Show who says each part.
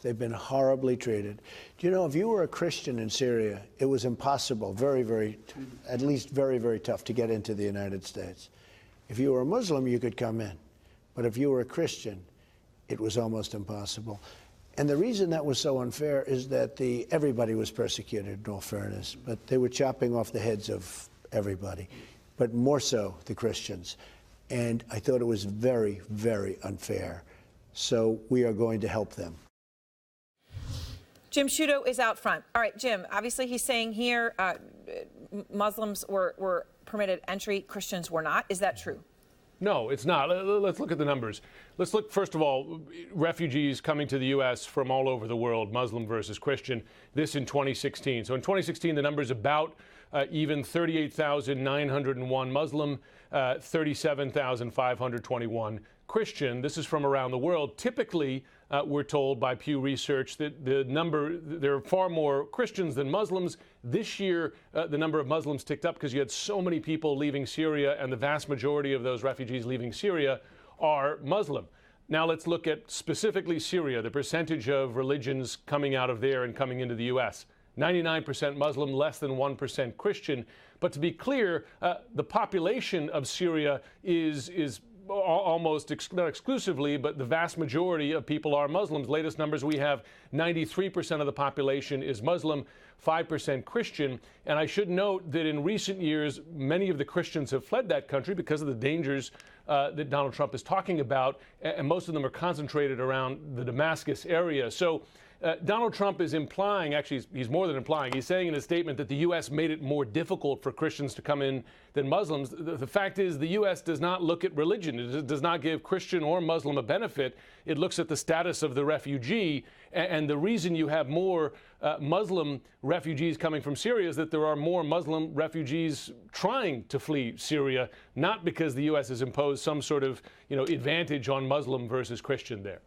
Speaker 1: They've been horribly treated. Do you know, if you were a Christian in Syria, it was impossible, at least very, very tough to get into the United States. If you were a Muslim, you could come in. But if you were a Christian, it was almost impossible. And the reason that was so unfair is that everybody was persecuted, in all fairness, but they were chopping off the heads of everybody, but more so the Christians. And I thought it was very, very unfair. So we are going to help them.
Speaker 2: Jim Sciutto is out front. All right, Jim, obviously he's saying here Muslims were permitted entry, Christians were not. Is that true?
Speaker 3: No, it's not. Let's look at the numbers. Let's look, first of all, refugees coming to the U.S. from all over the world, Muslim versus Christian, this in 2016. So in 2016, the number's about even 38,901 Muslim, 37,521 Christian. This is from around the world. Typically, we're told by Pew Research that there are far more Christians than Muslims. This year, the number of Muslims ticked up because you had so many people leaving Syria, and the vast majority of those refugees leaving Syria are Muslim. Now let's look at specifically Syria, the percentage of religions coming out of there and coming into the U.S. 99% Muslim, less than 1% Christian. But to be clear, the population of Syria is almost not exclusively, but the vast majority of people are Muslims. Latest numbers we have, 93% of the population is Muslim, 5% Christian. And I should note that in recent years, many of the Christians have fled that country because of the dangers that Donald Trump is talking about, and most of them are concentrated around the Damascus area. So Donald Trump is implying, actually he's more than implying, he's saying in a statement that the U.S. made it more difficult for Christians to come in than Muslims. The fact is the U.S. does not look at religion. It does not give Christian or Muslim a benefit. It looks at the status of the refugee. And the reason you have more Muslim refugees coming from Syria is that there are more Muslim refugees trying to flee Syria, not because the U.S. has imposed some sort of advantage on Muslim versus Christian there.